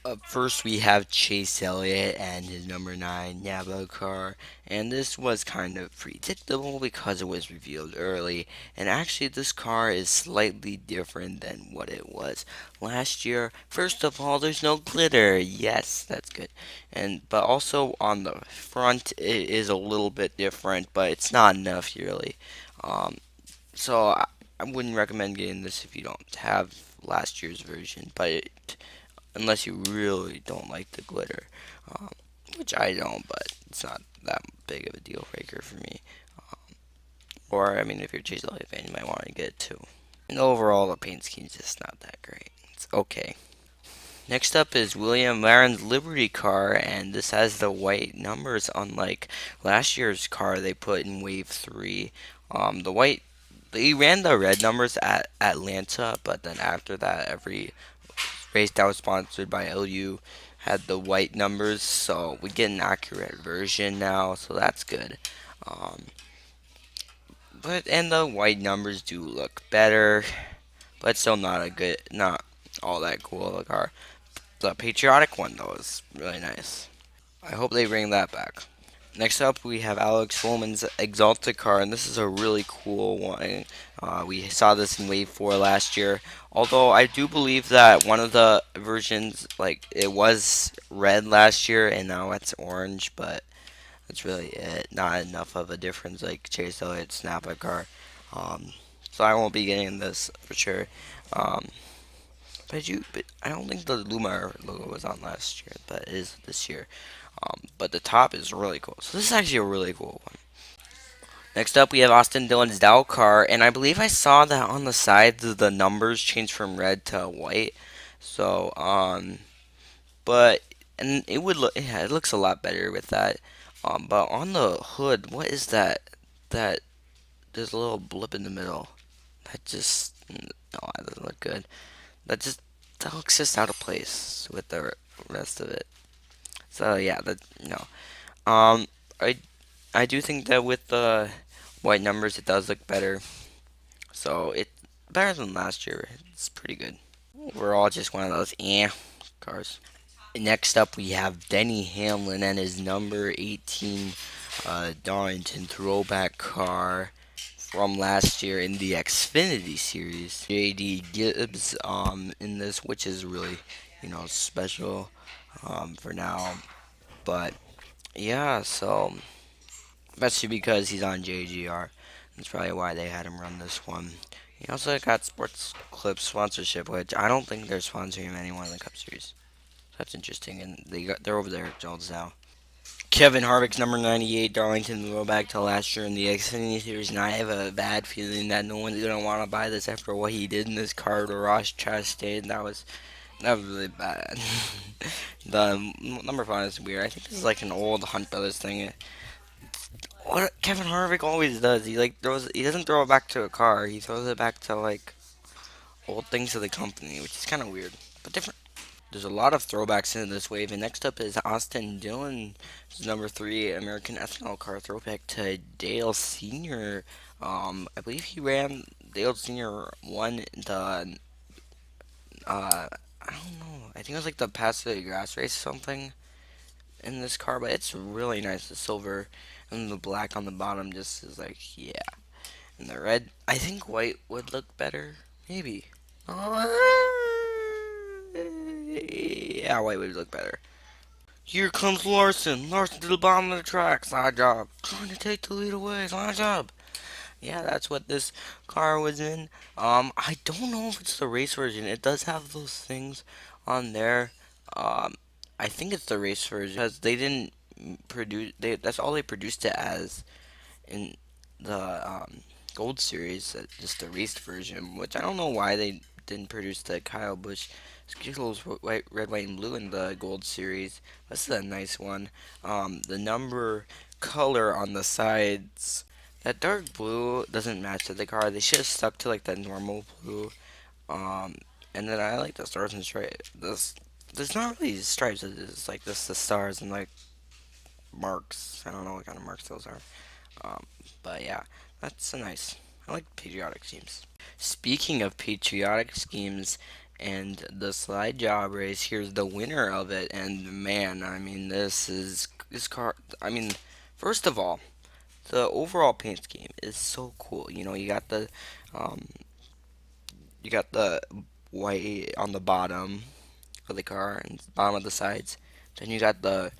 Up first, we have Chase Elliott and his number 9 Yabo car, and this was kind of predictable because it was revealed early. And actually, this car is slightly different than what it was last year. First of all, there's no glitter. Yes, that's good. But also on the front, it is a little bit different, but it's not enough really. Um, so I wouldn't recommend getting this if you don't have last year's version, but unless you really don't like the glitter, um, which I don't, but it's not that big of a deal breaker for me. Or, I mean, if you're a Chase Elliott fan, you might want to get it too. And overall, the paint scheme's just not that great. It's okay. Next up is William Laren's Liberty car, and this has the white numbers, unlike last year's car they put in Wave 3. The white, they ran the red numbers at Atlanta, but then after that, every race that was sponsored by LU had the white numbers, so we get an accurate version now, so that's good. Um, and the white numbers do look better, but still not all that cool of a car. The patriotic one though is really nice. I hope they bring that back. Next up, we have Alex Bowman's Exalted car, and this is a really cool one. We saw this in Wave 4 last year. Although I do believe that one of the versions, like, it was red last year, and now it's orange, but that's really it. Not enough of a difference like Chase Elliott's Napa car. Um, so I won't be getting this for sure. Um, but I don't think the Lumar logo was on last year, but it is this year. But the top is really cool. So this is actually a really cool one. Next up, we have Austin Dillon's Dow car, and I believe I saw that on the sides the numbers changed from red to white. So, but and it would look, yeah, it looks a lot better with that. But on the hood, what is that? That there's a little blip in the middle. That just no, that doesn't look good. That looks just out of place with the rest of it. So yeah, that no. Um, I I do think that with the white numbers, it does look better. So it better than last year. It's pretty good. Overall, just one of those cars. Next up, we have Denny Hamlin and his number 18 Darlington throwback car from last year in the Xfinity series. JD Gibbs in this, which is really special for now. But yeah, so especially because he's on JGR. That's probably why they had him run this one. He also got Sports Clip sponsorship, which I don't think they're sponsoring anyone in the Cup Series. That's interesting, and they're over there at Jones now. Kevin Harvick's number 98 Darlington will go back to last year in the Xfinity Series, and I have a bad feeling that no one's gonna want to buy this after what he did in this car to Ross Chastain. That was really bad. The number 5 is weird. I think this is like an old Hunt Brothers thing. What Kevin Harvick always does, he doesn't throw it back to a car. He throws it back to like old things of the company, which is kind of weird, but different. There's a lot of throwbacks in this wave, and next up is Austin Dillon, number 3 American ethanol car throwback to Dale Senior. I believe he ran Dale Senior won the I don't know. I think it was like the Pacific Grass Race or something in this car, but it's really nice. The silver and the black on the bottom just is like yeah. And the red, I think white would look better, maybe. Yeah, white would look better. Here comes Larson. Larson to the bottom of the track. Side job. Trying to take the lead away. Side job. Yeah, that's what this car was in. I don't know if it's the race version. It does have those things on there. Um, I think it's the race version because they didn't produce. That's all they produced it as in the Gold Series. Just the race version, which I don't know why they didn't produce the Kyle Busch Skittles white, red, white, and blue in the Gold Series. This is a nice one. The number color on the sides, that dark blue doesn't match to the car. They should have stuck to like the normal blue. Um, and then I like the stars and stripes. There's not really stripes. It's like just the stars and like marks. I don't know what kind of marks those are. But yeah, that's a nice. I like patriotic schemes. Speaking of patriotic schemes, And the slide job race, here's the winner of it. And man, I mean, this car. I mean, first of all, the overall paint scheme is so cool. You know, um, you got the white on the bottom of the car and bottom of the sides. Then you got the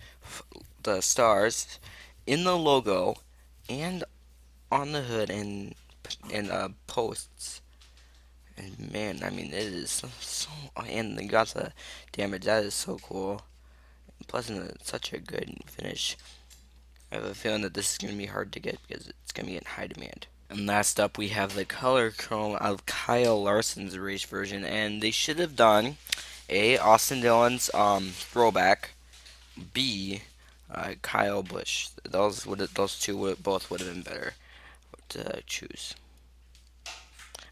stars in the logo and on the hood and posts. And man, I mean, it is and you got the damage. That is so cool. Plus, such a good finish. I have a feeling that this is going to be hard to get because it's going to be in high demand. And last up, we have the color chrome of Kyle Larson's race version, and they should have done A. Austin Dillon's throwback, B. Kyle Busch. Those two both would have been better to choose.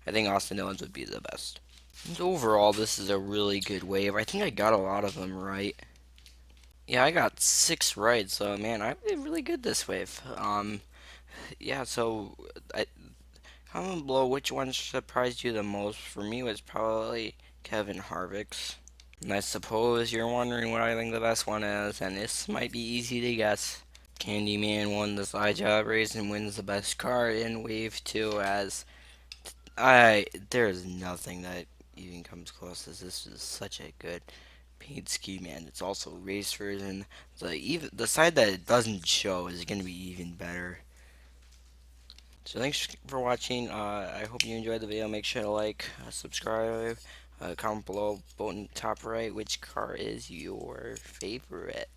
I think Austin Dillon's would be the best. And overall, this is a really good wave. I think I got a lot of them right. Yeah, I got 6 right, so man, I did really good this wave. Yeah, so comment below which one surprised you the most. For me, it was probably Kevin Harvick's. And I suppose you're wondering what I think the best one is, and this might be easy to guess. Candyman won the slide job race and wins the best car in Wave 2 as there's nothing that even comes close to this. This is such a good paint scheme, and it's also race version. The side that it doesn't show is gonna be even better. So thanks for watching. I hope you enjoyed the video. Make sure to like, subscribe, comment below, vote in top right which car is your favorite.